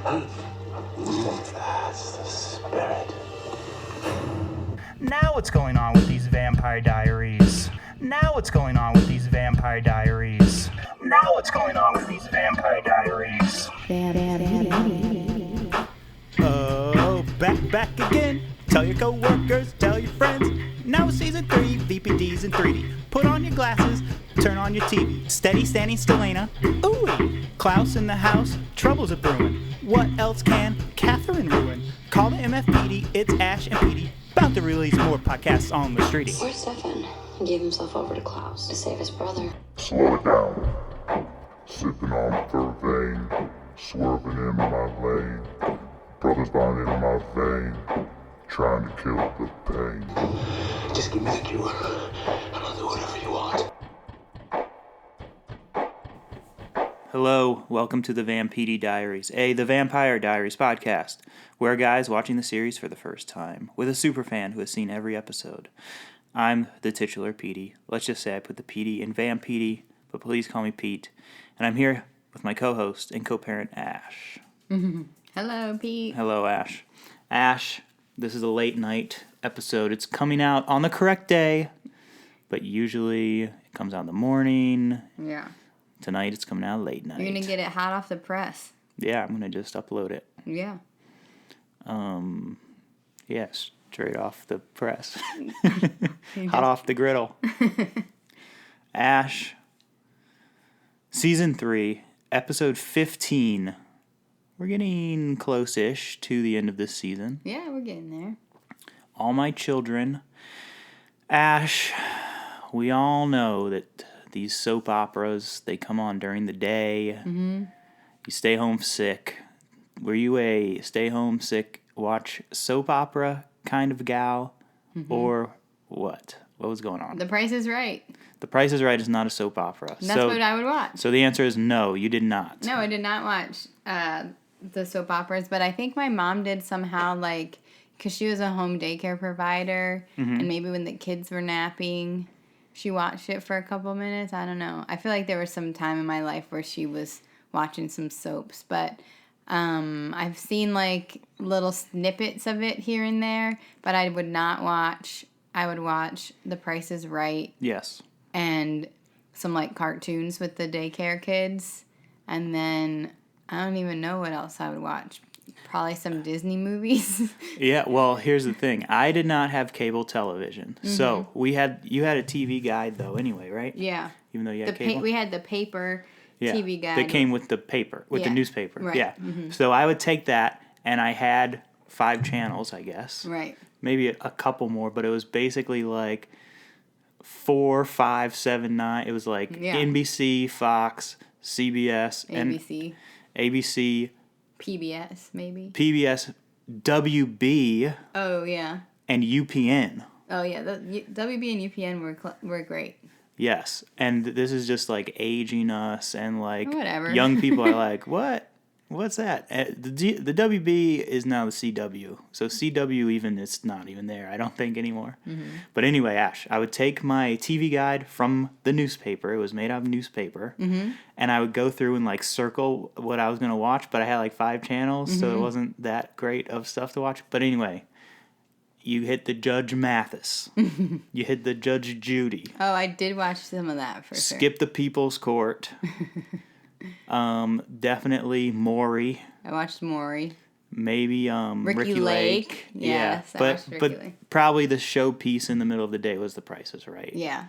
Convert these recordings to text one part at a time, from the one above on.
That's the spirit. Now what's going on with these Vampire Diaries? Now what's going on with these Vampire Diaries? Now what's going on with these Vampire Diaries? Oh, back again. Tell your co-workers, tell your friends. Now it's season 3, VPDs in 3D. Put on your glasses, turn on your TV. Steady standing Stelena. Ooh, Klaus in the house, troubles are brewing. What else can Catherine ruin? Call the MFPD, it's Ash and Petey. About to release more podcasts on the streety. Where's Stefan? He gave himself over to Klaus to save his brother. Slow it down. Sipping on vervain, swerving in my lane. Brother's bond in my vein, trying to kill the pain. Just give me the cure, and I'll do whatever you want. Hello, welcome to the Vampire Diaries, the Vampire Diaries podcast. We're guys watching the series for the first time, with a superfan who has seen every episode. I'm the titular Petey. Let's just say I put the Petey in Vampire, but please call me Pete. And I'm here with my co-host and co-parent Ash. Hello, Pete. Hello, Ash. Ash, this is a late night episode. It's coming out on the correct day, but usually it comes out in the morning. Yeah. Tonight it's coming out late night. You're going to get it hot off the press. Yeah, I'm going to just upload it. Yeah. Yeah, straight off the press. Hot off the griddle. Ash, Season 3, Episode 15. We're getting close-ish to the end of this season. Yeah, we're getting there. All My Children. Ash, we all know that these soap operas, they come on during the day. Mm-hmm. You stay home sick. Were you a stay home sick, watch soap opera kind of gal? Mm-hmm. Or what? What was going on? The Price is Right. The Price is Right is not a soap opera. That's what I would watch. So the answer is no, you did not. No, I did not watch the soap operas, but I think my mom did somehow, like, because she was a home daycare provider, and maybe when the kids were napping, she watched it for a couple minutes. I don't know. I feel like there was some time in my life where she was watching some soaps, but I've seen, like, little snippets of it here and there, but I would not watch. I would watch The Price is Right. Yes. And some, like, cartoons with the daycare kids, and then I don't even know what else I would watch. Probably some Disney movies. Yeah, well, here's the thing. I did not have cable television. Mm-hmm. So you had a TV guide, though, anyway, right? Yeah. Even though you had cable? We had the paper TV guide. That came with the paper, with the newspaper. Right. Yeah. Mm-hmm. So I would take that, and I had 5 channels, I guess. Right. Maybe a couple more, but it was basically like 4, 5, 7, 9. It was like NBC, Fox, CBS, ABC, PBS, maybe. PBS, WB. Oh, yeah. And UPN. Oh, yeah. The WB and UPN were great. Yes. And this is just like aging us, and like whatever. Young people are like, what? What's that? The WB is now the CW. So CW even is not even there, I don't think, anymore. Mm-hmm. But anyway, Ash, I would take my TV guide from the newspaper. It was made out of newspaper. Mm-hmm. And I would go through and like circle what I was going to watch. But I had like 5 channels, so it wasn't that great of stuff to watch. But anyway, you hit the Judge Mathis. You hit the Judge Judy. Oh, I did watch some of that for sure. Skip the People's Court. Definitely Maury. I watched Maury. Maybe Ricky Lake. Yes, yeah. But probably the showpiece in the middle of the day was The Price is Right. Yeah.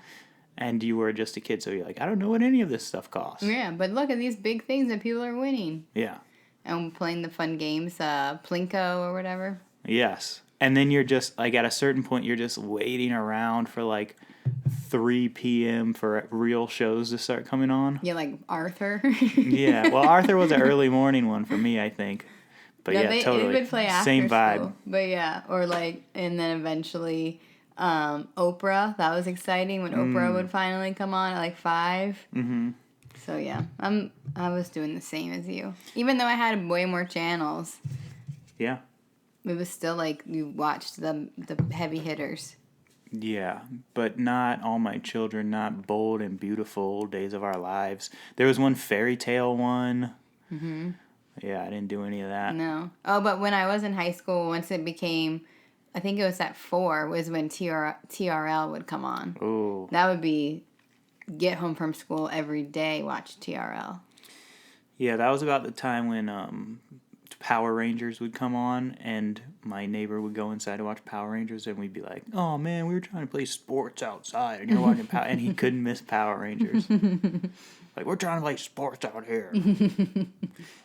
And you were just a kid, so you're like, I don't know what any of this stuff costs. Yeah, but look at these big things that people are winning. Yeah. And playing the fun games, Plinko or whatever. Yes. And then you're just, like, at a certain point, you're just waiting around for, like, 3 p.m. for real shows to start coming on. Yeah, like Arthur. Yeah. Well, Arthur was an early morning one for me, I think. But totally. It would play after same vibe. School. But yeah, or like, and then eventually Oprah. That was exciting when Oprah would finally come on at like 5. Mm-hmm. So yeah, I was doing the same as you. Even though I had way more channels. Yeah. It was still like you watched the heavy hitters. Yeah, but not All My Children, not Bold and Beautiful, Days of Our Lives. There was one fairy tale one. Mm-hmm. Yeah, I didn't do any of that. No. Oh, but when I was in high school, once it became, I think it was at 4, was when TRL would come on. Ooh. That would be get home from school every day, watch TRL. Yeah, that was about the time when Power Rangers would come on, and my neighbor would go inside to watch Power Rangers, and we'd be like, "Oh man, we were trying to play sports outside, and you're watching Power," and he couldn't miss Power Rangers. Like, we're trying to play sports out here.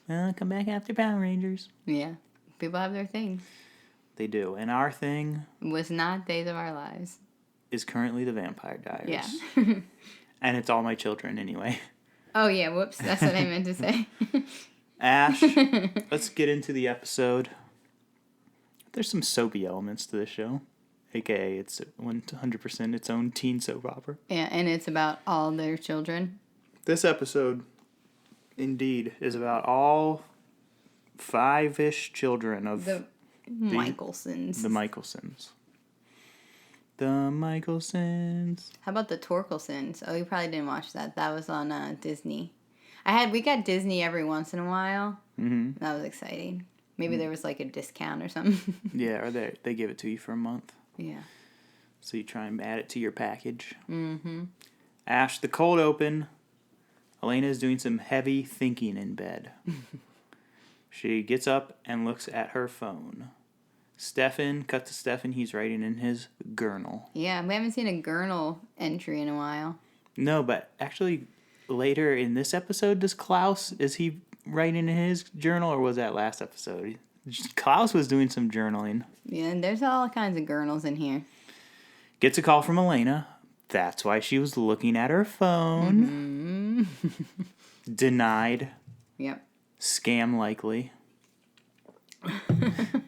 Come back after Power Rangers. Yeah. People have their things. They do, and our thing Was not Days of Our Lives. is currently the Vampire Diaries. Yeah. And it's all my children anyway. Oh, yeah. Whoops. That's what I meant to say. Ash, let's get into the episode. There's some soapy elements to this show, aka it's 100% its own teen soap opera. Yeah, and it's about all their children. This episode, indeed, is about all 5-ish children of The Michelsons. The Michelsons. The Michelsons. How about the Torkelsons? Oh, you probably didn't watch that. That was on Disney. We got Disney every once in a while. Mm-hmm. That was exciting. Maybe there was like a discount or something. Yeah, or they give it to you for a month. Yeah. So you try and add it to your package. Mm-hmm. Ash, the cold open. Elena is doing some heavy thinking in bed. She gets up and looks at her phone. Cut to Stefan. He's writing in his journal. Yeah, we haven't seen a journal entry in a while. No, but actually later in this episode, is he writing in his journal, or was that last episode? Klaus was doing some journaling. Yeah, and there's all kinds of journals in here. Gets a call from Elena. That's why she was looking at her phone. Mm-hmm. Denied. Yep. Scam likely.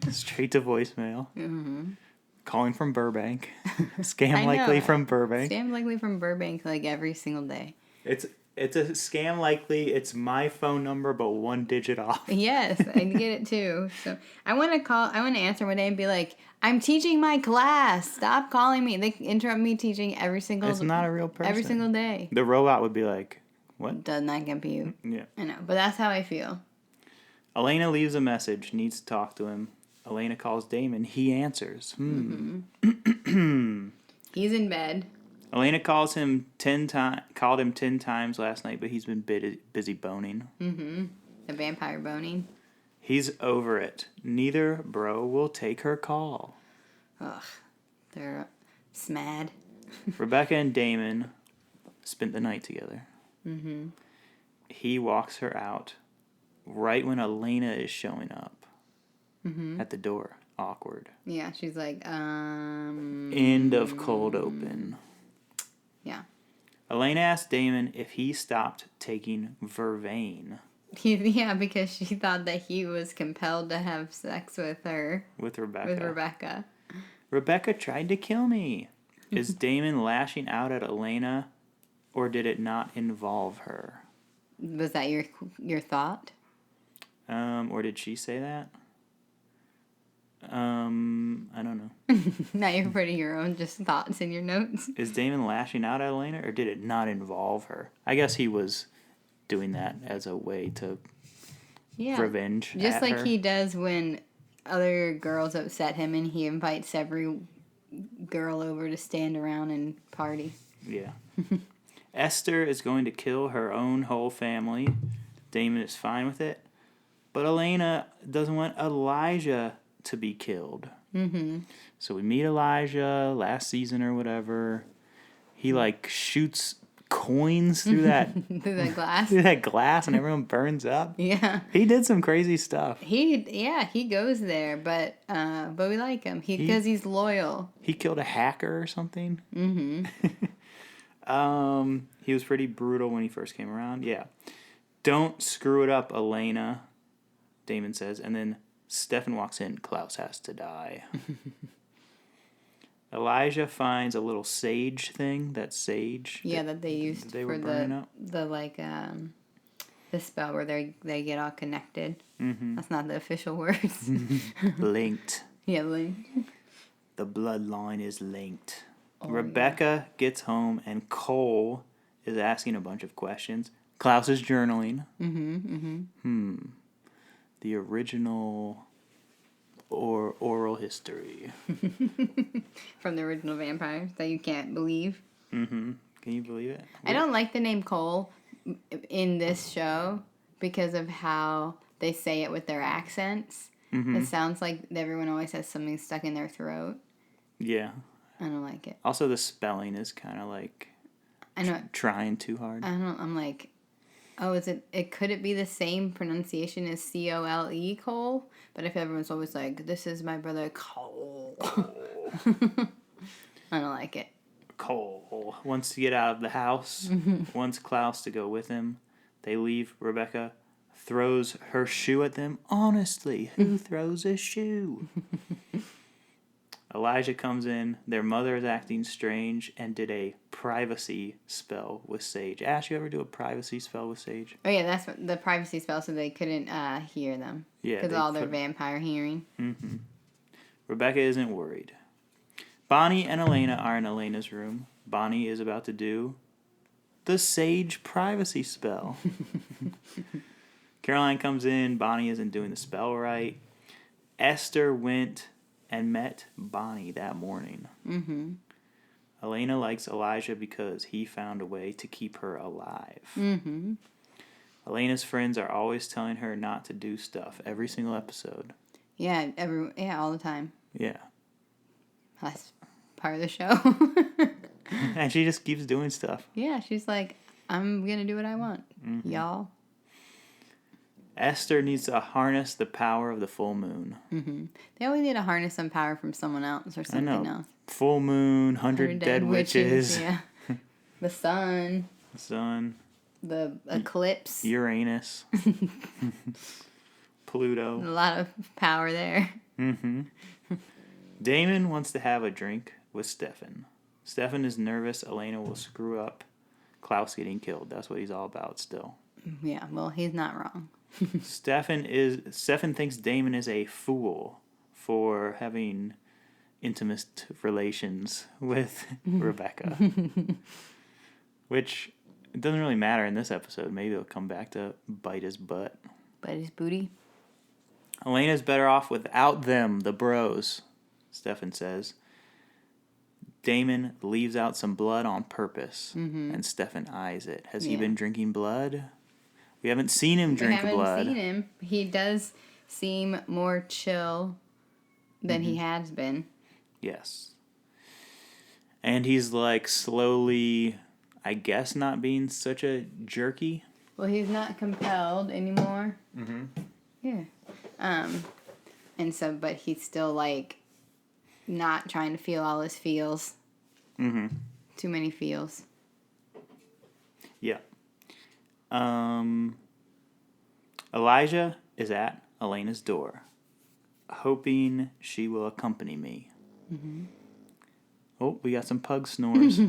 Straight to voicemail. Mm-hmm. Calling from Burbank. Scam likely from Burbank. Scam likely from Burbank like every single day. It's a scam likely. It's my phone number, but 1 digit off. Yes, I get it too. So I want to answer one day and be like, I'm teaching my class. Stop calling me. They interrupt me teaching every single. It's not a real person. Every single day. The robot would be like, what? Does not compute. Yeah. I know, but that's how I feel. Elena leaves a message. Needs to talk to him. Elena calls Damon. He answers. Mm-hmm. He's in bed. Elena called him 10 times last night, but he's been busy boning. Mm-hmm. The vampire boning. He's over it. Neither bro will take her call. Ugh. They're smad. Rebecca and Damon spent the night together. Mm-hmm. He walks her out right when Elena is showing up at the door. Awkward. Yeah, she's like, End of cold open. Yeah. Elena asked Damon if he stopped taking vervain. Yeah, because she thought that he was compelled to have sex with her. With Rebecca. Rebecca. Rebecca tried to kill me. Is Damon lashing out at Elena, or did it not involve her? Was that your thought? Or did she say that? I don't know. Now you're putting your own just thoughts in your notes. Is Damon lashing out at Elena, or did it not involve her? I guess he was doing that as a way to revenge just at like her. he does when other girls upset him and he invites every girl over to stand around and party. Yeah. Esther is going to kill her own whole family. Damon is fine with it. But Elena doesn't want Elijah to be killed. Mm-hmm. So we meet Elijah last season or whatever. He shoots coins through that Through the glass. through that glass, and everyone burns up. Yeah. He did some crazy stuff. He goes there, but we like him. Because he's loyal. He killed a hacker or something. Mm-hmm. He was pretty brutal when he first came around. Yeah. Don't screw it up, Elena, Damon says, and then Stefan walks in. Klaus has to die. Elijah finds a little sage thing. That sage. Yeah, that they used they for were burning up. the spell where they get all connected. Mm-hmm. That's not the official words. Linked. Yeah, linked. The bloodline is linked. Oh, Rebecca gets home and Cole is asking a bunch of questions. Klaus is journaling. Mm-hmm. Mm-hmm. the original oral history. From the original vampires that you can't believe. Mm-hmm. Can you believe it? I don't like the name Cole in this show because of how they say it with their accents. Mm-hmm. It sounds like everyone always has something stuck in their throat. Yeah. I don't like it. Also, the spelling is kind of like I know. trying too hard. I'm like, oh, could it be the same pronunciation as Cole, Cole? But if everyone's always like, this is my brother Cole. I don't like it. Cole wants to get out of the house, wants Klaus to go with him. They leave. Rebecca throws her shoe at them. Honestly, who throws a shoe? Elijah comes in. Their mother is acting strange and did a privacy spell with Sage. Ash, you ever do a privacy spell with Sage? Oh, yeah, that's the privacy spell so they couldn't hear them. Yeah. Because of all their vampire hearing. Mm-hmm. Rebecca isn't worried. Bonnie and Elena are in Elena's room. Bonnie is about to do the Sage privacy spell. Caroline comes in. Bonnie isn't doing the spell right. Esther went and met Bonnie that morning. Mm-hmm. Elena likes Elijah because he found a way to keep her alive. Mm-hmm. Elena's friends are always telling her not to do stuff every single episode. Yeah, all the time. Yeah. That's part of the show. And she just keeps doing stuff. Yeah, she's like, I'm going to do what I want, y'all. Esther needs to harness the power of the full moon. Mm-hmm. They always need to harness some power from someone else or something else. Full moon, 100 dead witches. Yeah. The sun. The sun. The eclipse. Uranus. Pluto. A lot of power there. Mm-hmm. Damon wants to have a drink with Stefan. Stefan is nervous Elena will screw up Klaus getting killed. That's what he's all about still. Yeah, well, he's not wrong. Stefan thinks Damon is a fool for having intimate relations with Rebecca. Which it doesn't really matter in this episode. Maybe it'll come back to bite his butt. Bite his booty. Elena's better off without them, the bros, Stefan says. Damon leaves out some blood on purpose, and Stefan eyes it. Has he been drinking blood? We haven't seen him drink blood. We haven't seen him. He does seem more chill than he has been. Yes. And he's like slowly, I guess, not being such a jerky. Well, he's not compelled anymore. Mm-hmm. Yeah. And so, but he's still like not trying to feel all his feels. Mm-hmm. Too many feels. Yeah. Elijah is at Elena's door, hoping she will accompany me. Mm-hmm. Oh, we got some pug snores.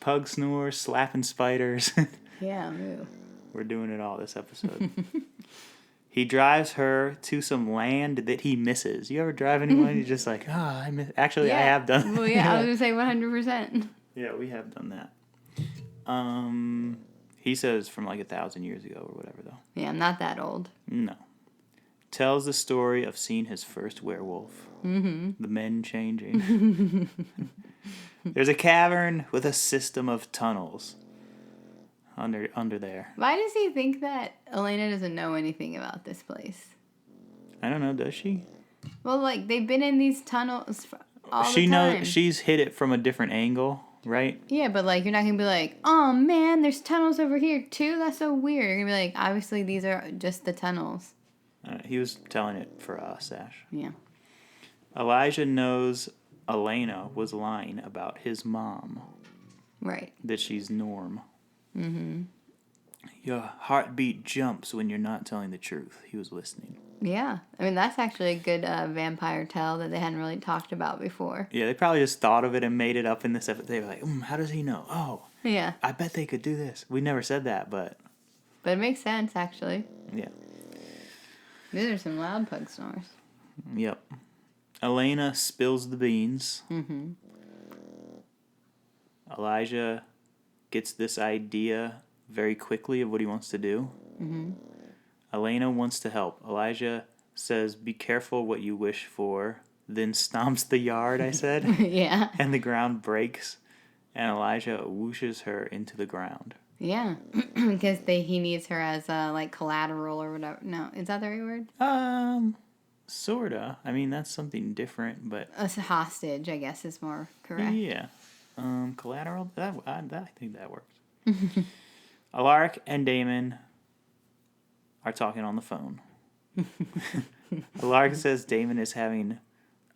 Pug snores, slapping spiders. Yeah, ew. We're doing it all this episode. He drives her to some land that he misses. You ever drive anyone? You're just like, I miss. Actually, I have done. Well, yeah, I was gonna say 100%. Yeah, we have done that. He says from like 1,000 years ago or whatever, though. Yeah, I'm not that old. No. Tells the story of seeing his first werewolf. Mm-hmm. The men changing. There's a cavern with a system of tunnels under there. Why does he think that Elena doesn't know anything about this place? I don't know, does she? Well, like, they've been in these tunnels all She the time. knows she's hit it from a different angle, right? Yeah, but, like, you're not going to be like, oh, man, there's tunnels over here, too? That's so weird. You're going to be like, obviously, these are just the tunnels. He was telling it for us, Ash. Yeah. Elijah knows Elena was lying about his mom. Right. That she's Norm. Mm-hmm. Your heartbeat jumps when you're not telling the truth. He was listening. Yeah. I mean, that's actually a good vampire tale that they hadn't really talked about before. Yeah, they probably just thought of it and made it up in this episode. They were like, how does he know? Oh. Yeah. I bet they could do this. We never said that, but... But it makes sense, actually. Yeah. These are some loud pug snores. Yep. Elena spills the beans. Mm-hmm. Elijah gets this idea very quickly of what he wants to do. Mm-hmm. Elena wants to help. Elijah says, be careful what you wish for. Then stomps the yard, I said. Yeah. And the ground breaks. And Elijah whooshes her into the ground. Yeah. Because he needs her as like collateral or whatever. No, is that the right word? Sorta. I mean, that's something different, but... A hostage, I guess, is more correct. Yeah. Collateral? I think that works. Alaric and Damon are talking on the phone. Alaric says Damon is having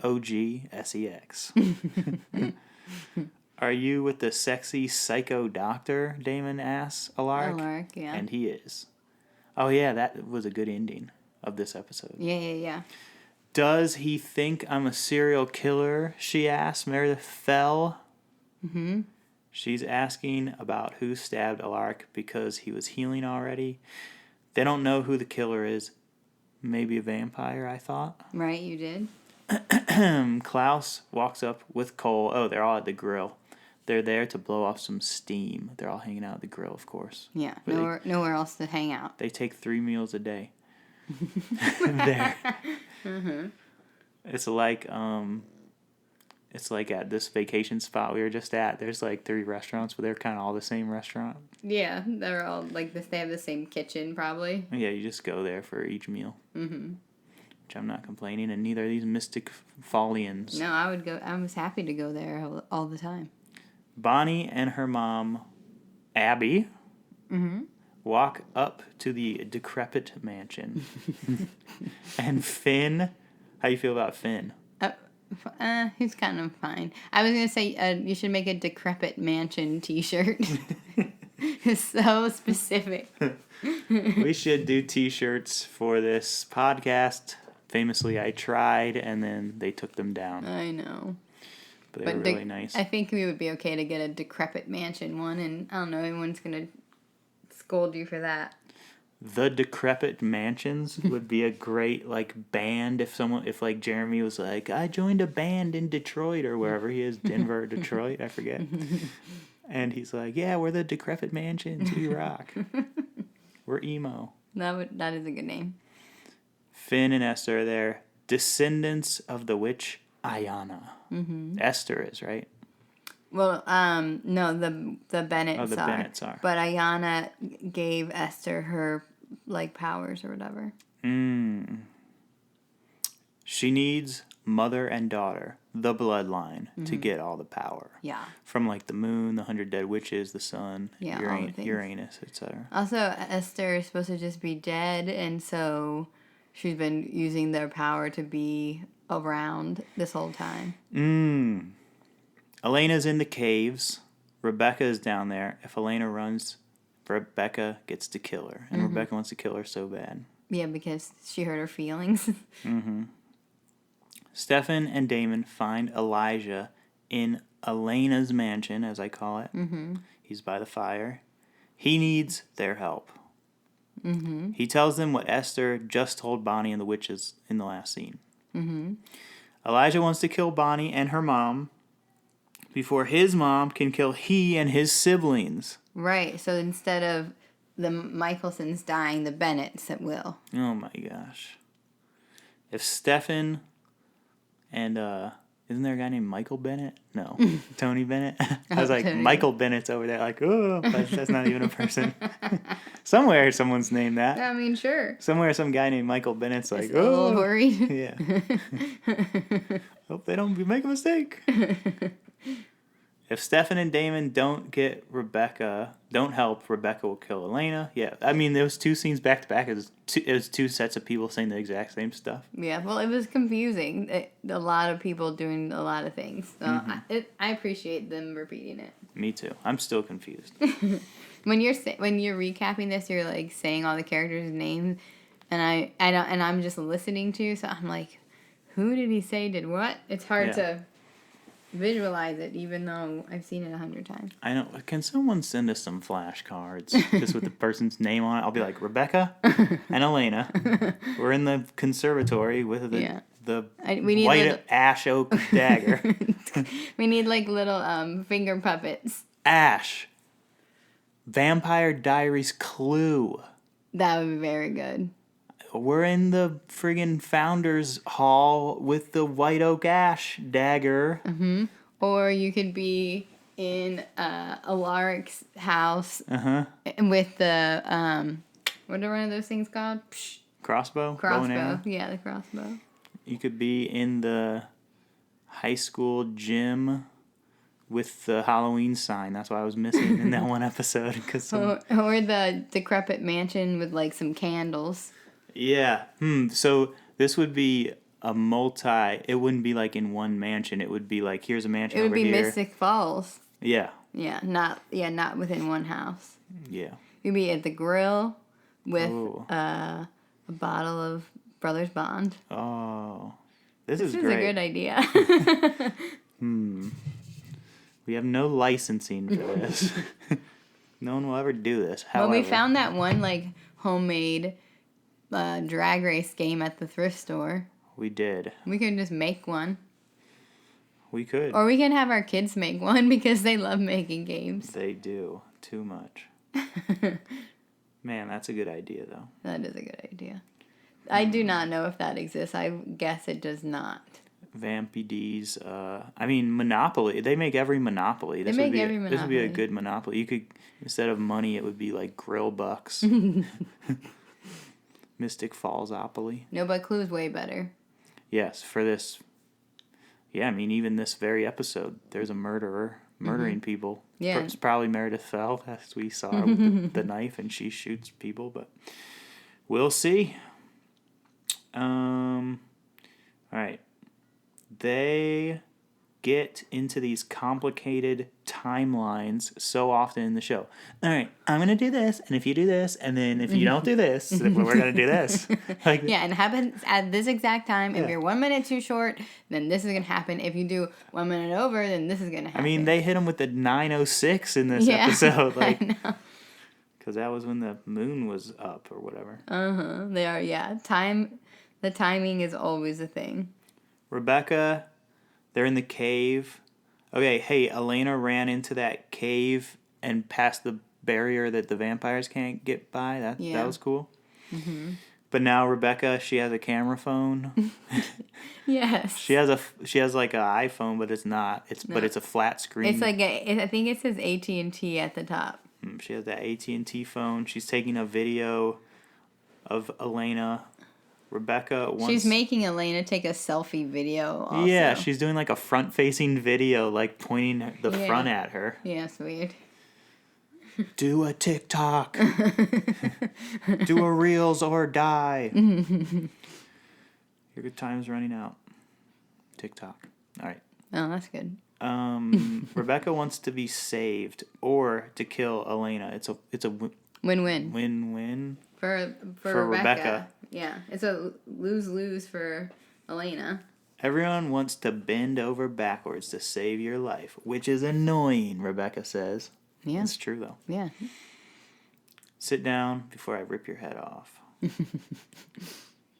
OG sex. Are you with the sexy psycho doctor? Damon asks Alaric. Alaric, yeah. And he is. Oh, yeah, that was a good ending of this episode. Yeah. Does he think I'm a serial killer? She asks Meredith Fell. Mm-hmm. She's asking about who stabbed Alaric because he was healing already. They don't know who the killer is. Maybe a vampire, I thought. Right, you did. Klaus walks up with Cole. Oh, they're all at the grill. They're there to blow off some steam. They're all hanging out at the grill, of course. Yeah, But nowhere else to hang out. They take 3 meals a day. There. Mm-hmm. It's like at this vacation spot we were just at. There's like 3 restaurants, but they're kind of all the same restaurant. Yeah, they're all like this. They have the same kitchen, probably. Yeah, you just go there for each meal. Mm-hmm. Which I'm not complaining, and neither are these mystic Fallians. No, I would go. I was happy to go there all the time. Bonnie and her mom, Abby, walk up to the decrepit mansion. And Finn, how you feel about Finn? He's kind of fine. I was gonna say you should make a decrepit mansion T-shirt. It's so specific. We should do T-shirts for this podcast. Famously, I tried, and then they took them down. I know. But they were really nice. I think we would be okay to get a decrepit mansion one, and I don't know, everyone's gonna scold you for that. The Decrepit Mansions would be a great band if like Jeremy was like, I joined a band in Detroit or wherever he is, Denver or Detroit, I forget. And he's like, yeah, we're the Decrepit Mansions, we rock. We're emo. That is a good name. Finn and Esther are there, descendants of the witch Ayana. Mm-hmm. Esther is, right? Well, no, the Bennetts are. Oh, the Bennetts are. But Ayana gave Esther her powers or whatever. She needs mother and daughter, the bloodline, to get all the power. Yeah. From the moon, the 100 dead witches, the sun, all the things. Uranus, etc. Also, Esther is supposed to just be dead, and so she's been using their power to be around this whole time. Elena's in the caves. Rebecca is down there. If Elena runs, Rebecca gets to kill her. And Rebecca wants to kill her so bad. Yeah, because she hurt her feelings. Stefan and Damon find Elijah in Elena's mansion, as I call it. He's by the fire. He needs their help. He tells them what Esther just told Bonnie and the witches in the last scene. Elijah wants to kill Bonnie and her mom before his mom can kill he and his siblings. Right, so instead of the Michelsons dying, the Bennetts will. Oh my gosh. If Stefan and, isn't there a guy named Michael Bennett? No. Tony Bennett? I was like, Tony. Michael Bennett's over there, that's not even a person. Somewhere someone's named that. I mean, sure. Somewhere some guy named Michael Bennett's like, Just a little worried. Yeah. Hope they don't make a mistake. If Stefan and Damon don't help, Rebecca will kill Elena. Yeah, I mean, there was 2 scenes back to back. It was 2 sets of people saying the exact same stuff. Yeah, well, it was confusing. A lot of people doing a lot of things. So I appreciate them repeating it. Me too. I'm still confused. When you're recapping this, you're saying all the characters' names, and I'm just listening to. So I'm like, who did he say did what? It's hard to visualize it, even though I've seen it 100 times. I know. Can someone send us some flashcards just with the person's name on it? I'll be like, Rebecca and Elena. We're in the conservatory with the white ash oak dagger. We need little finger puppets. Ash. Vampire Diaries CLUE. That would be very good. we're in the friggin' Founders Hall with the white oak ash dagger. Mm-hmm. Or you could be in Alaric's house with the, what are one of those things called? Psh. Crossbow? Bow and Crossbow. arrow? Yeah, the crossbow. You could be in the high school gym with the Halloween sign. That's why I was missing in that one episode. Or the decrepit mansion with like some candles. Yeah. So this would be it wouldn't be like in one mansion. It would be like, here's a mansion over here. It would be Mystic Falls. Yeah. Yeah, not within one house. Yeah. You'd be at the grill with a bottle of Brothers Bond. Oh. This is This is great. a good idea. We have no licensing for this. No one will ever do this. Well, However, we found that one like homemade drag race game at the thrift store. we did. We could just make one. We could. Or we can have our kids make one because they love making games. They do. Too much. Man, that's a good idea, though. That is a good idea. I do not know if that exists. I guess it does not. Vampy D's. I mean, Monopoly. They make every Monopoly. This would be a good Monopoly. You could, instead of money, it would be like Grill Bucks. Mystic Fallsopoly. No, but Clue's way better. Yes, for this. Yeah, I mean, even this very episode, there's a murderer murdering people. Yeah. It's probably Meredith Fell, as we saw her with the knife, and she shoots people, but we'll see. All right. They get into these complicated timelines so often in the show. All right, I'm going to do this, and if you do this, and then if you don't do this, then we're going to do this. Like, Yeah, and it happens at this exact time. Yeah. If you're 1 minute too short, then this is going to happen. If you do 1 minute over, then this is going to happen. I mean, they hit him with the 9:06 in this Yeah, episode. I Like, know. because that was when the moon was up or whatever. They are, yeah. The timing is always a thing. Rebecca, they're in the cave. Okay, hey, Elena ran into that cave and past the barrier that the vampires can't get by. That was cool. Mm-hmm. But now Rebecca, she has a camera phone. Yes. She has like an iPhone, but it's not. But it's a flat screen. It's like I think it says AT&T at the top. She has that AT&T phone. She's taking a video of Elena. Rebecca wants... She's making Elena take a selfie video also. Yeah, she's doing like a front-facing video, like pointing the front at her. Yeah, it's weird. Do a TikTok. Do a Reels or die. Your good time's running out. TikTok. All right. Oh, that's good. Rebecca wants to be saved or to kill Elena. It's a Win-win. win-win. For Rebecca. Yeah, it's a lose-lose for Elena. Everyone wants to bend over backwards to save your life, which is annoying, Rebecca says. Yeah. It's true, though. Yeah. Sit down before I rip your head off.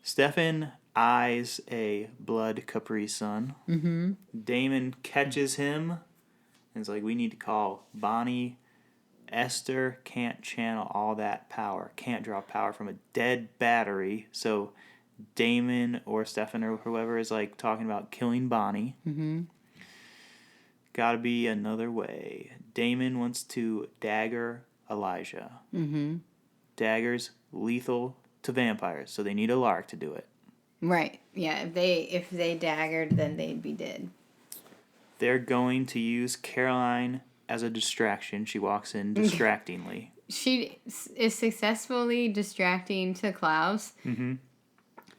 Stefan eyes a blood Capri Sun. Mm-hmm. Damon catches him and is like, we need to call Bonnie. Esther can't channel all that power, can't draw power from a dead battery. So Damon or Stefan or whoever is like talking about killing Bonnie. Mm-hmm. Gotta be another way. Damon wants to dagger Elijah. Mm-hmm. Daggers lethal to vampires, so they need a lark to do it. Right. Yeah. If they daggered, then they'd be dead. They're going to use Caroline as a distraction. She walks in distractingly. She is successfully distracting to Klaus. Mm-hmm.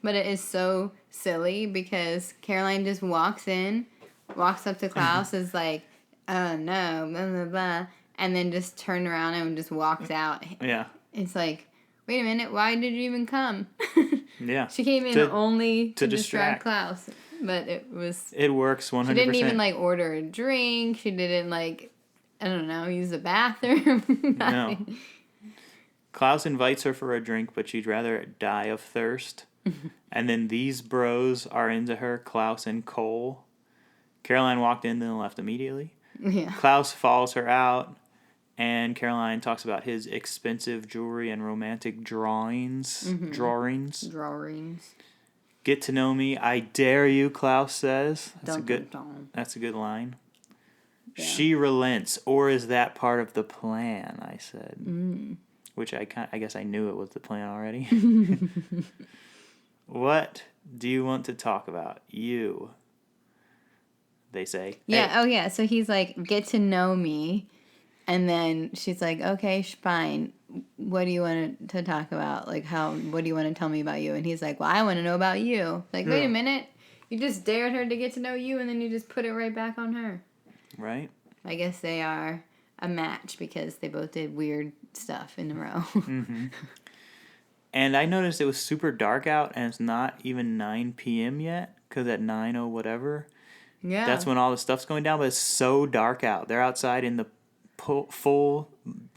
But it is so silly because Caroline just walks up to Klaus, is like, oh no, blah, blah, blah, and then just turned around and just walks out. Yeah. It's like, wait a minute, why did you even come? Yeah. She came in only to distract Klaus. But it works 100%. She didn't even like order a drink. She didn't like, I don't know, use the bathroom. No. Klaus invites her for a drink, but she'd rather die of thirst. And then these bros are into her, Klaus and Cole. Caroline walked in, then left immediately. Yeah. Klaus follows her out. And Caroline talks about his expensive jewelry and romantic drawings. Drawings. Get to know me, I dare you, Klaus says. That's a good line. Yeah. She relents, or is that part of the plan? I said, which I guess I knew it was the plan already. What do you want to talk about? You. They say. Yeah. Hey. Oh yeah. So he's like, get to know me. And then she's like, okay, fine. What do you want to talk about? Like, what do you want to tell me about you? And he's like, well, I want to know about you. Like, wait a minute. You just dared her to get to know you, and then you just put it right back on her. Right. I guess they are a match because they both did weird stuff in a row. Mm-hmm. And I noticed it was super dark out, and it's not even 9 p.m. yet, because at 9:00 whatever, that's when all the stuff's going down, but it's so dark out. They're outside in the full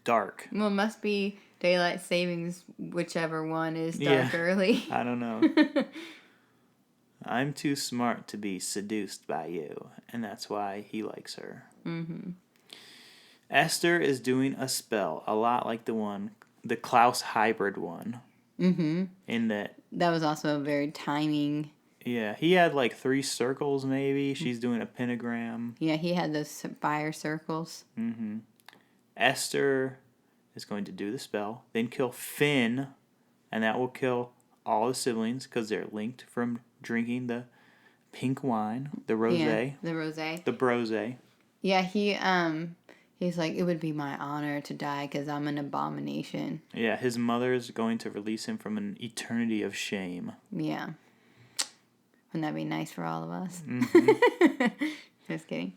dark. Well, it must be daylight savings, whichever one is dark early. I don't know. I'm too smart to be seduced by you, and that's why he likes her. Mm-hmm. Esther is doing a spell, a lot like the Klaus hybrid one. Mm-hmm. In that was also a very timing. Yeah, he had like 3 circles maybe. She's doing a pentagram. Yeah, he had those fire circles. Mm-hmm. Esther is going to do the spell, then kill Finn, and that will kill all the siblings because they're linked from drinking the pink wine, the rosé. Yeah, the rosé. The brosé. Yeah, he's like, it would be my honor to die because I'm an abomination. Yeah, his mother is going to release him from an eternity of shame. Yeah. Wouldn't that be nice for all of us? Mm-hmm. Just kidding.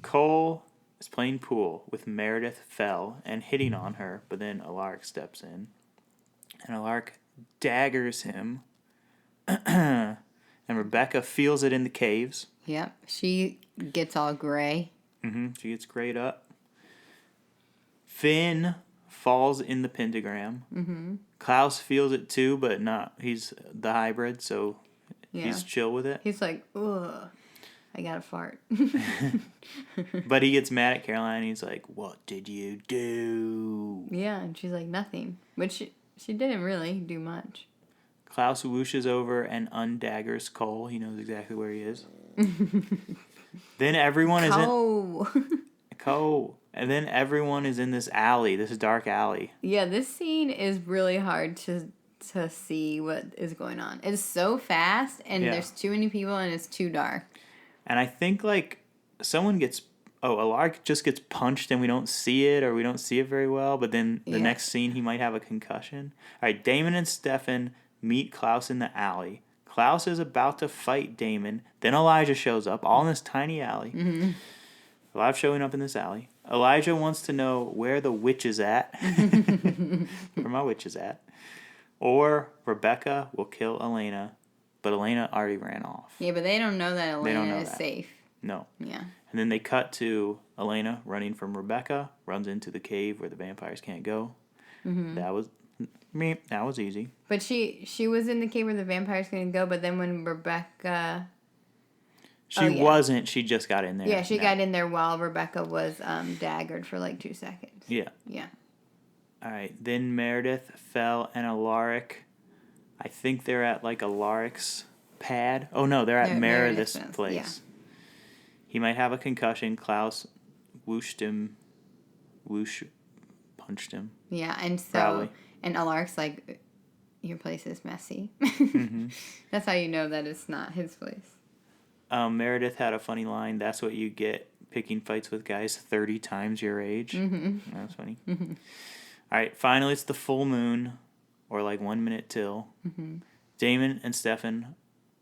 Cole is playing pool with Meredith Fell and hitting on her, but then Alaric steps in. And Alaric daggers him. And Rebecca feels it in the caves. Yep. She gets all gray. Mm-hmm. She gets grayed up. Finn falls in the pentagram. Mm-hmm. Klaus feels it too, but not. He's the hybrid, so he's chill with it. He's like, ugh, I gotta fart. But he gets mad at Caroline. He's like, what did you do? Yeah, and she's like, nothing. But she didn't really do much. Klaus whooshes over and undaggers Cole. He knows exactly where he is. Then everyone is in... Cole. And then everyone is in this alley, this dark alley. Yeah, this scene is really hard to see what is going on. It's so fast, and there's too many people, and it's too dark. And I think, like, someone gets... Alaric just gets punched, and we don't see it, or we don't see it very well. But then the next scene, he might have a concussion. All right, Damon and Stefan meet Klaus in the alley. Klaus is about to fight Damon. Then Elijah shows up, all in this tiny alley. Mm-hmm. Elijah showing up in this alley. Elijah wants to know where the witch is at. Where my witch is at. Or Rebecca will kill Elena, but Elena already ran off. Yeah, but they don't know that Elena is safe. No. Yeah. And then they cut to Elena running from Rebecca, runs into the cave where the vampires can't go. Mm-hmm. That was easy. But she was in the cave where the vampires couldn't go, but then when Rebecca... She wasn't. She just got in there. Yeah, she got in there while Rebecca was daggered for like 2 seconds. Yeah. Yeah. All right. Then Meredith, Fell, and Alaric. I think they're at like Alaric's pad. Oh, no. They're at Meredith's place. Yeah. He might have a concussion. Klaus punched him. Yeah, and so... Probably. And Alaric's like, your place is messy. Mm-hmm. That's how you know that it's not his place. Meredith had a funny line. That's what you get picking fights with guys 30 times your age. Mm-hmm. That was funny. Mm-hmm. All right, finally it's the full moon, or like 1 minute till. Mm-hmm. Damon and Stefan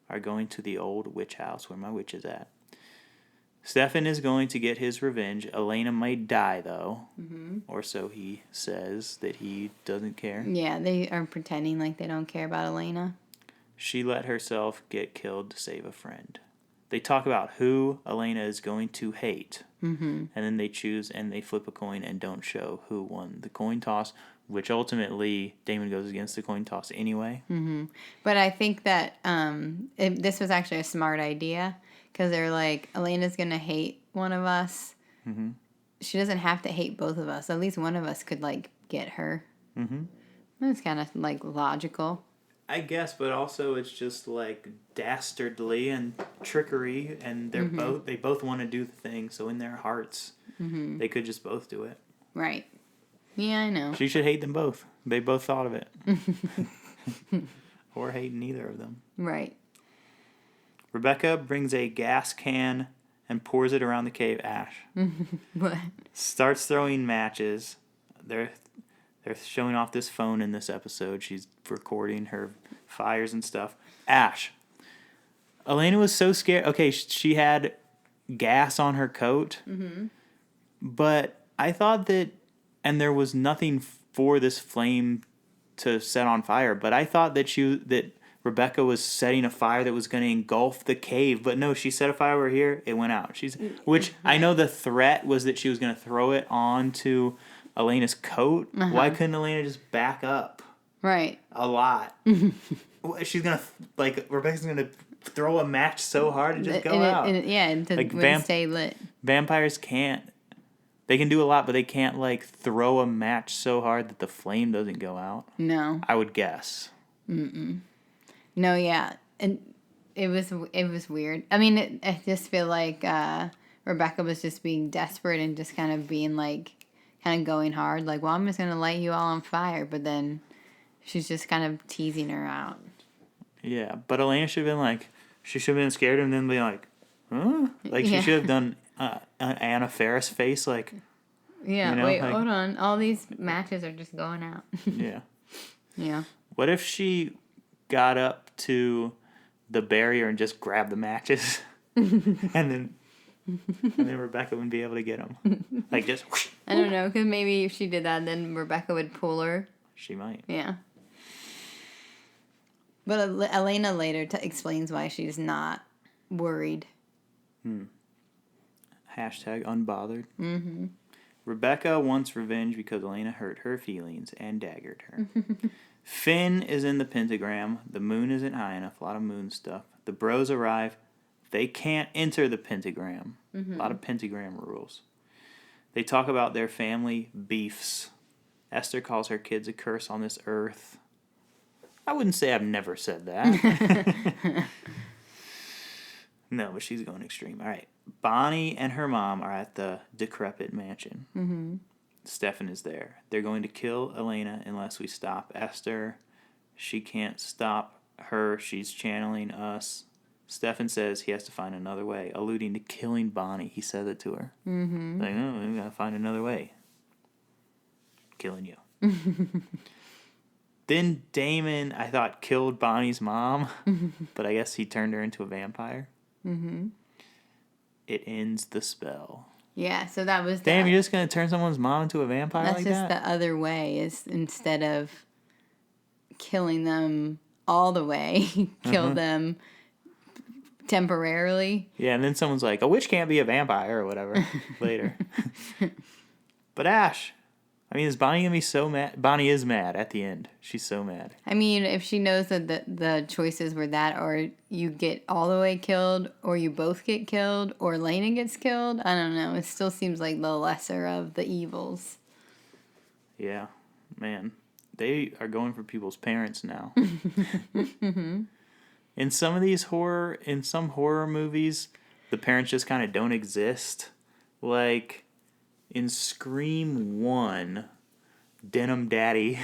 are going to the old witch house where my witch is at. Stefan is going to get his revenge. Elena might die, though. Mm-hmm. Or so he says, that he doesn't care. Yeah, they are pretending like they don't care about Elena. She let herself get killed to save a friend. They talk about who Elena is going to hate. Mm-hmm. And then they choose and they flip a coin and don't show who won the coin toss, which ultimately Damon goes against the coin toss anyway. Mm-hmm. But I think that this was actually a smart idea because they're like, Elena's going to hate one of us. Mm-hmm. she doesn't have to hate both of us. At least one of us could, like, get her. Mm-hmm. That's kind of, like, logical. I guess, but also it's just like dastardly and trickery, and they both want to do the thing. So in their hearts, they could just both do it. Right. Yeah, I know. She should hate them both. They both thought of it, or hate neither of them. Right. Rebecca brings a gas can and pours it around the cave. Ash What? starts throwing matches. They're showing off this phone in this episode. She's recording her fires and stuff. Ash. Elena was so scared. Okay, she had gas on her coat. Mm-hmm. But I thought that, and there was nothing for this flame to set on fire, but I thought that Rebecca was setting a fire that was going to engulf the cave. But no, she set a fire over here. It went out. Which I know the threat was that she was going to throw it onto Elena's coat. Why couldn't Elena just back up? Right. A lot. She's going to, like, Rebecca's going to throw a match so hard and just go out. And to like stay lit. Vampires can't. They can do a lot, but they can't, like, throw a match so hard that the flame doesn't go out. No. I would guess. Mm-mm. No, yeah. And it was weird. I mean, I just feel like Rebecca was just being desperate and just kind of being, like, kind of going hard. Like, well, I'm just going to light you all on fire. But then she's just kind of teasing her out. Yeah, but Elena should have been, like, she should have been scared and then be like, huh? Like, she should have done an Anna Faris face, like... Yeah, you know, wait, like, hold on. All these matches are just going out. Yeah. Yeah. What if she got up to the barrier and just grabbed the matches? and then Rebecca wouldn't be able to get them. Like, just... Whoosh, I don't know, because maybe if she did that, then Rebecca would pull her. She might. Yeah. But Elena later explains why she's not worried. Hashtag unbothered. Mm-hmm. Rebecca wants revenge because Elena hurt her feelings and daggered her. Finn is in the pentagram. The moon isn't high enough. A lot of moon stuff. The bros arrive. They can't enter the pentagram. A lot of pentagram rules. They talk about their family beefs. Esther calls her kids a curse on this earth. I wouldn't say I've never said that. No, but she's going extreme. All right. Bonnie and her mom are at the decrepit mansion. Mm-hmm. Stefan is there. They're going to kill Elena unless we stop Esther. She can't stop her. She's channeling us. Stefan says he has to find another way, alluding to killing Bonnie. He said it to her. Mm-hmm. Like, oh, we got to find another way. Killing you. Then Damon, I thought, killed Bonnie's mom, but I guess he turned her into a vampire. Mm-hmm. It ends the spell. Yeah, so that was... Damn, you're just going to turn someone's mom into a vampire like that? That's just the other way, is instead of killing them all the way, kill them temporarily. Yeah, and then someone's like, a witch can't be a vampire or whatever later. But Ash... I mean, is Bonnie going to be so mad? Bonnie is mad at the end. She's so mad. I mean, if she knows that the choices were that, or you get all the way killed, or you both get killed, or Lena gets killed, I don't know. It still seems like the lesser of the evils. Yeah, man. They are going for people's parents now. In some horror movies, the parents just kind of don't exist. Like... In Scream 1, Denim Daddy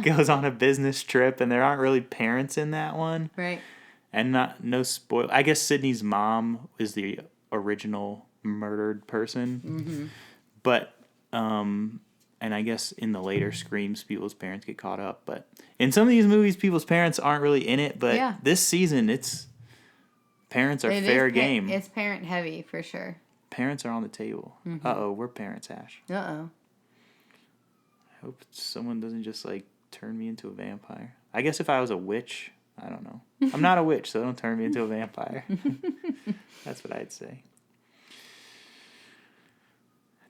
goes on a business trip, and there aren't really parents in that one. Right. And no spoil. I guess Sydney's mom is the original murdered person. Mm-hmm. But, and I guess in the later Screams, people's parents get caught up. But in some of these movies, people's parents aren't really in it. But this season, parents are fair game. It's parent heavy, for sure. Parents are on the table. Mm-hmm. Uh-oh, we're parents, Ash. Uh-oh. I hope someone doesn't just, like, turn me into a vampire. I guess if I was a witch, I don't know. I'm not a witch, so don't turn me into a vampire. That's what I'd say.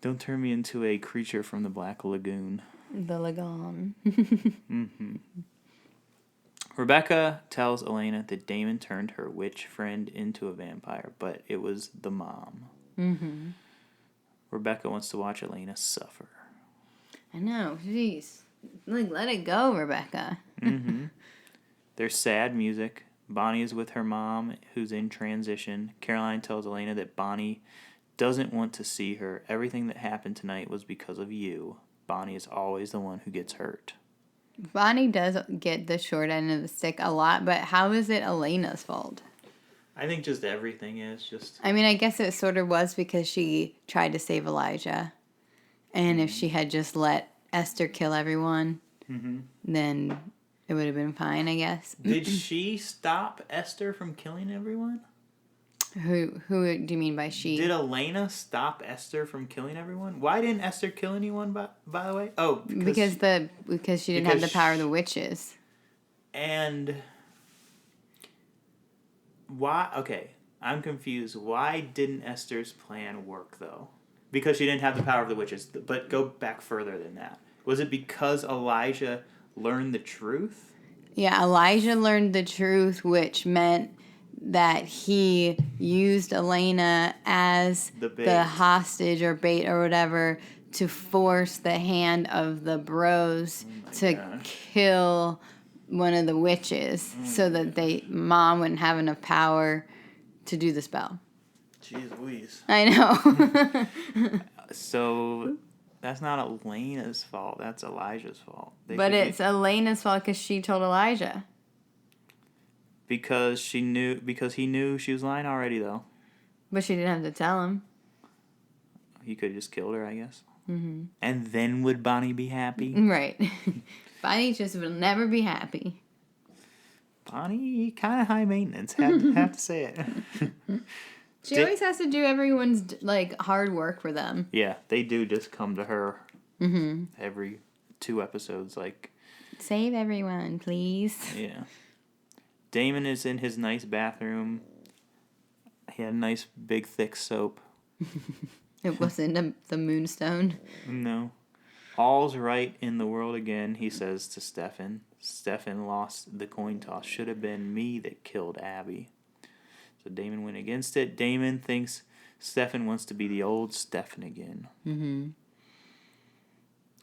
Don't turn me into a creature from the Black Lagoon. The Lagoon. Mm-hmm. Rebecca tells Elena that Damon turned her witch friend into a vampire, but it was the mom. Mm-hmm. Rebecca wants to watch Elena suffer. I know. Jeez. Like, let it go, Rebecca. There's sad music. Bonnie is with her mom, who's in transition. Caroline tells Elena that Bonnie doesn't want to see her. Everything that happened tonight was because of you. Bonnie is always the one who gets hurt. Bonnie does get the short end of the stick a lot, but how is it Elena's fault? I think just everything is just... I mean, I guess it sort of was because she tried to save Elijah. And if she had just let Esther kill everyone, then it would have been fine, I guess. Did she stop Esther from killing everyone? Who do you mean by she? Did Elena stop Esther from killing everyone? Why didn't Esther kill anyone, by the way? Oh, because she didn't have the power of the witches. And why? Okay, I'm confused. Why didn't Esther's plan work, though? Because she didn't have the power of the witches. But go back further than that. Was it because Elijah learned the truth? Yeah, Elijah learned the truth, which meant that he used Elena as the hostage or bait or whatever to force the hand of the bros to kill one of the witches so that mom wouldn't have enough power to do the spell. Jeez Louise. I know. So that's not Elena's fault. That's Elijah's fault. But it's Elena's fault because she told Elijah. Because he knew she was lying already, though. But she didn't have to tell him. He could have just killed her, I guess. Mm-hmm. And then would Bonnie be happy? Right. Bonnie just will never be happy. Bonnie, kind of high maintenance. Have to say it. She always has to do everyone's hard work for them. Yeah, they do just come to her every 2 episodes. Save everyone, please. Yeah. Damon is in his nice bathroom. He had a nice big thick soap. It wasn't the moonstone. No. All's right in the world again, he says to Stefan. Stefan lost the coin toss. Should have been me that killed Abby. So Damon went against it. Damon thinks Stefan wants to be the old Stefan again. Mm-hmm.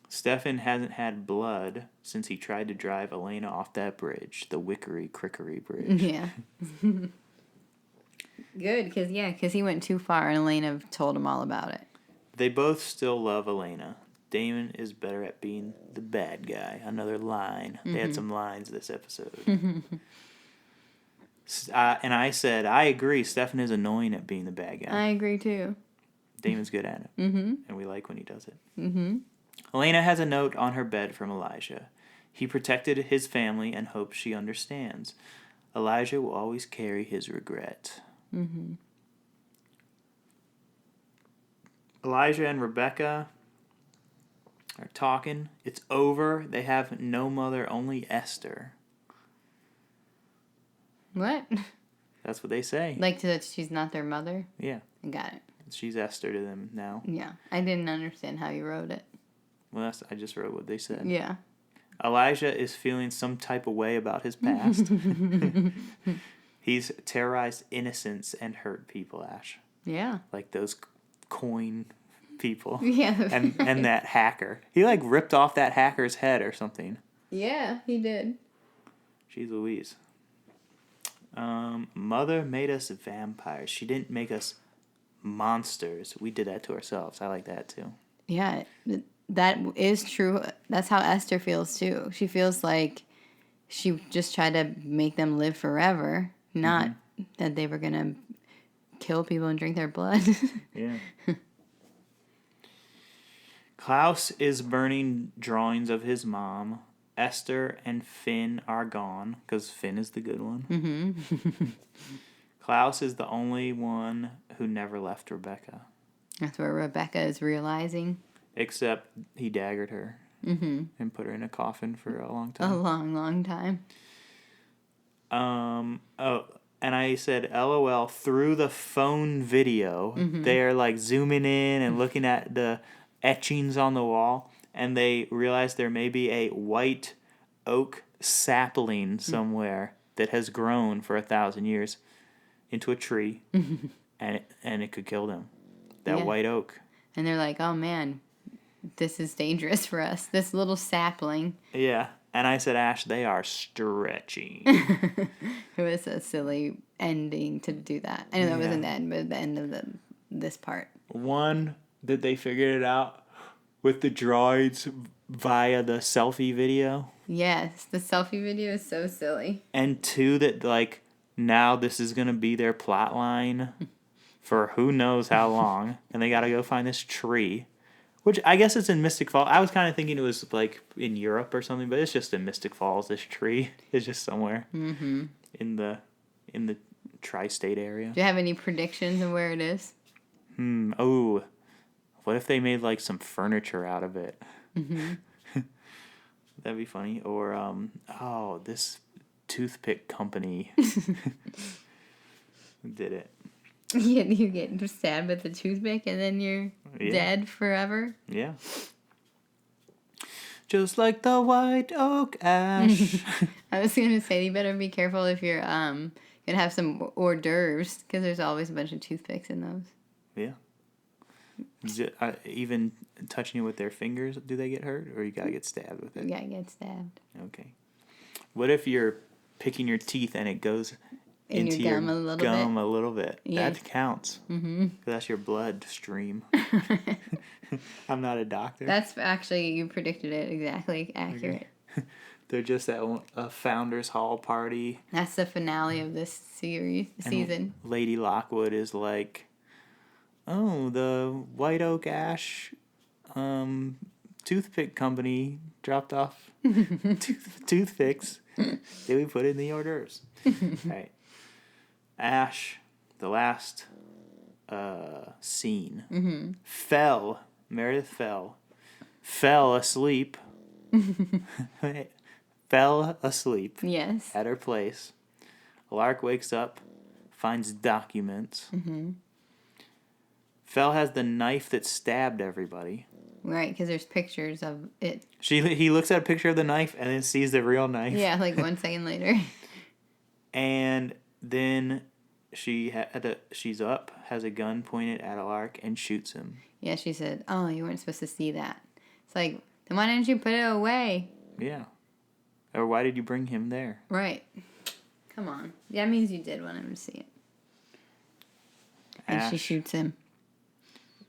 Stefan hasn't had blood since he tried to drive Elena off that bridge, the Wickery-Crickery Bridge. Yeah. Good, because he went too far and Elena told him all about it. They both still love Elena. Damon is better at being the bad guy. Another line. They had some lines this episode. And I said, I agree, Stefan is annoying at being the bad guy. I agree too. Damon's good at it. And we like when he does it. Elena has a note on her bed from Elijah. He protected his family and hopes she understands. Elijah will always carry his regret. Elijah and Rebecca are talking. It's over. They have no mother, only Esther. What? That's what they say. That she's not their mother? Yeah. I got it. She's Esther to them now. Yeah. I didn't understand how you wrote it. Well, I just wrote what they said. Yeah. Elijah is feeling some type of way about his past. He's terrorized innocents and hurt people, Ash. Yeah. Like those coin people. Yeah. and that hacker. He ripped off that hacker's head or something. Yeah, he did. Jeez Louise. Mother made us vampires. She didn't make us monsters. We did that to ourselves. I like that too. Yeah, that is true. That's how Esther feels too. She feels like she just tried to make them live forever, not that they were going to kill people and drink their blood. Yeah. Klaus is burning drawings of his mom. Esther and Finn are gone, because Finn is the good one. Klaus is the only one who never left Rebecca. That's where Rebecca is realizing. Except he daggered her and put her in a coffin for a long time. A long, long time. And I said, LOL, through the phone video, they're zooming in and looking at the etchings on the wall, and they realize there may be a white oak sapling somewhere that has grown for 1,000 years into a tree, and it could kill them. That white oak. And they're like, oh, man, this is dangerous for us. This little sapling. Yeah. And I said, Ash, they are stretching. It was a silly ending to do that. I know that wasn't the end, but the end of this part. One, that they figured it out with the droids via the selfie video. Yes, the selfie video is so silly. And two, that like now this is going to be their plot line for who knows how long. And they got to go find this tree. Which I guess it's in Mystic Falls. I was kind of thinking it was like in Europe or something, but it's just in Mystic Falls. This tree is just somewhere in the tri-state area. Do you have any predictions of where it is? Oh, what if they made like some furniture out of it? That'd be funny. Or this toothpick company did it. You get stabbed with a toothpick and then you're dead forever. Yeah. Just like the white oak ash. I was going to say, you better be careful if you're going to have some hors d'oeuvres, because there's always a bunch of toothpicks in those. Yeah. Even touching it with their fingers, do they get hurt? Or you got to get stabbed with it? You got to get stabbed. Okay. What if you're picking your teeth and it goes In into your gum a little bit? Yeah. That counts. That's your blood stream. I'm not a doctor. That's actually, you predicted it exactly accurate. Okay. They're just at a Founders Hall party. That's the finale of this season. Lady Lockwood is like, oh, the White Oak Ash toothpick company dropped off toothpicks that we put in the hors d'oeuvres. All right. Ash, the last scene, Meredith fell asleep. Fell asleep. Yes. At her place. Lark wakes up, finds documents. Fell has the knife that stabbed everybody. Right, because there's pictures of it. He looks at a picture of the knife and then sees the real knife. Yeah, like 1 second later. And then she's up, has a gun pointed at Lark, and shoots him. Yeah, she said, oh, you weren't supposed to see that. It's like, then why didn't you put it away? Yeah. Or why did you bring him there? Right. Come on. That means you did want him to see it. And she shoots him.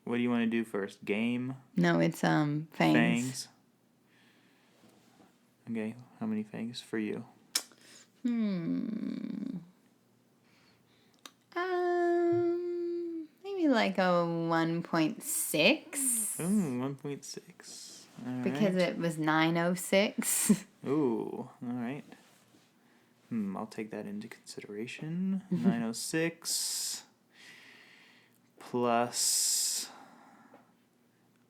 What do you want to do first? Game? No, it's Fangs. Fangs. Okay, how many fangs for you? Maybe like a 1.6. Ooh, 1.6. All Because right. it was 906. Ooh, all right. I'll take that into consideration. 906 plus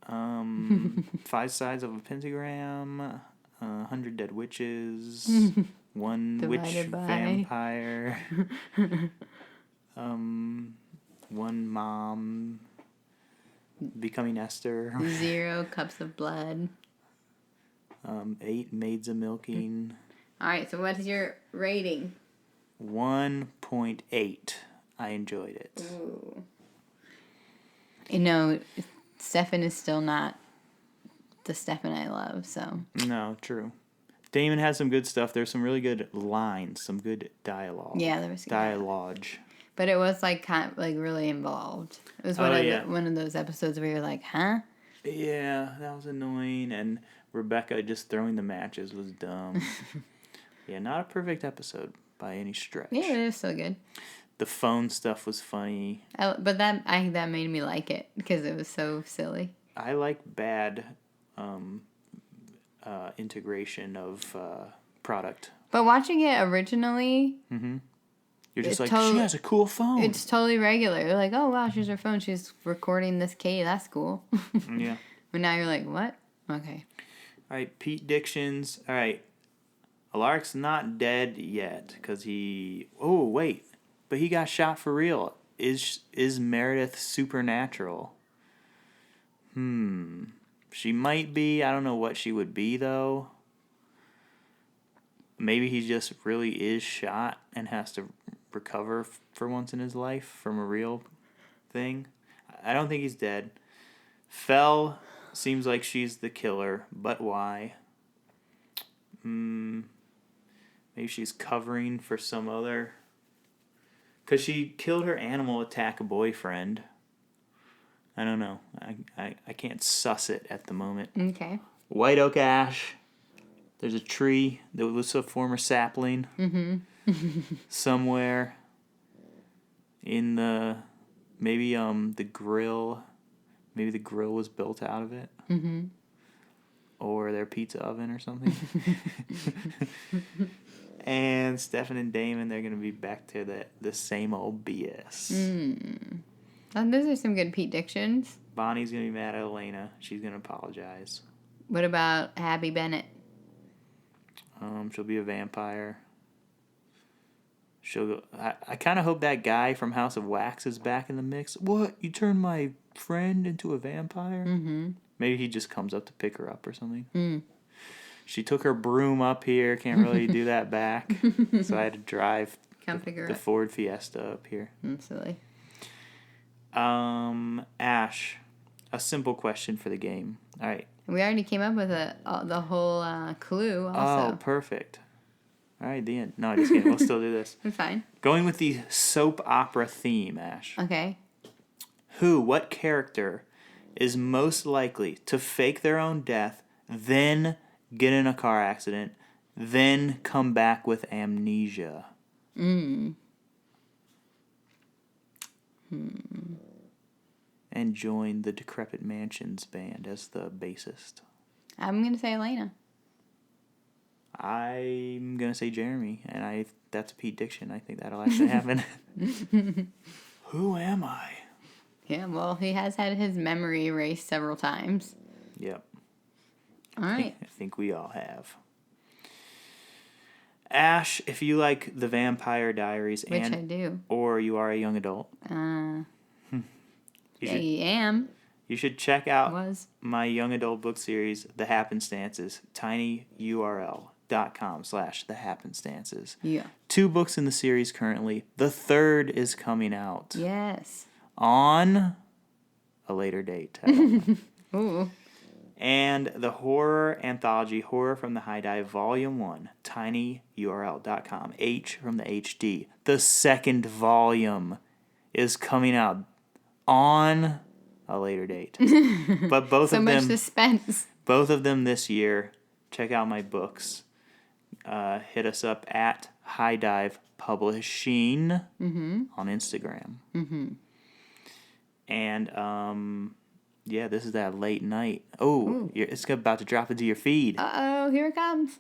5 sides of a pentagram, 100 dead witches, 1 witch Divided by. vampire, 1 mom becoming Esther, 0 cups of blood. 8 maids a milking. All right, so what is your rating? 1.8. I enjoyed it. Ooh. You know, Stefan is still not the Stefan I love, so. No, true. Damon has some good stuff. There's some really good lines, some good dialogue. Yeah, there was dialogue. But it was like kind of like really involved. It was one of those episodes where you're like, huh? Yeah, that was annoying. And Rebecca just throwing the matches was dumb. Yeah, not a perfect episode by any stretch. Yeah, it was so good. The phone stuff was funny. But that made me like it because it was so silly. I like bad integration of product. But watching it originally, You're just like, she has a cool phone. it's totally regular. You're like, oh wow, she's her phone. She's recording this K. That's cool. Yeah. But now you're like, what? Okay. All right, Pete-dictions. All right. Alark's not dead yet because he... Oh, wait. But he got shot for real. Is Meredith supernatural? She might be. I don't know what she would be, though. Maybe he just really is shot and has to recover for once in his life from a real thing. I don't think he's dead. Fell seems like she's the killer, but why? Maybe she's covering for some other... Because she killed her animal attack boyfriend. I don't know. I can't suss it at the moment. Okay. White oak ash. There's a tree that was a former sapling. Somewhere in the... Maybe the grill... Maybe the grill was built out of it. Or their pizza oven or something. And Stefan and Damon, they're going to be back to the same old BS. Those are some good Pete-dictions. Bonnie's going to be mad at Elena. She's going to apologize. What about Abby Bennett? She'll be a vampire. She'll go... I kind of hope that guy from House of Wax is back in the mix. What? You turned my friend into a vampire? Maybe he just comes up to pick her up or something. She took her broom up here. Can't really do that back. So I had to drive the Ford Fiesta up here. That's silly. Ash, a simple question for the game. All right. We already came up with the whole clue also. Oh, perfect. All right, the end. No, just kidding. We'll still do this. It's fine. Going with the soap opera theme, Ash. Okay. What character is most likely to fake their own death, then get in a car accident, then come back with amnesia? And join the Decrepit Mansions band as the bassist. I'm going to say Elena. I'm going to say Jeremy, and that's a Pete-diction. I think that'll actually happen. Who am I? Yeah, well, he has had his memory erased several times. Yep. All right. I think we all have. Ash, if you like the Vampire Diaries, Which I do. Or you are a young adult, I am. You should check out my young adult book series, The Happenstances, tinyurl.com/thehappenstances. Yeah. 2 books in the series currently. The 3rd is coming out. Yes. On a later date. I don't know. Ooh. And the horror anthology, Horror from the High Dive, Volume 1, tinyurl.com, H from the HD. The 2nd volume is coming out on a later date. But both so of them... So much suspense. Both of them this year. Check out my books. Hit us up at High Dive Publishing on Instagram. And... yeah, this is that late night. Oh, it's about to drop into your feed. Uh-oh, here it comes.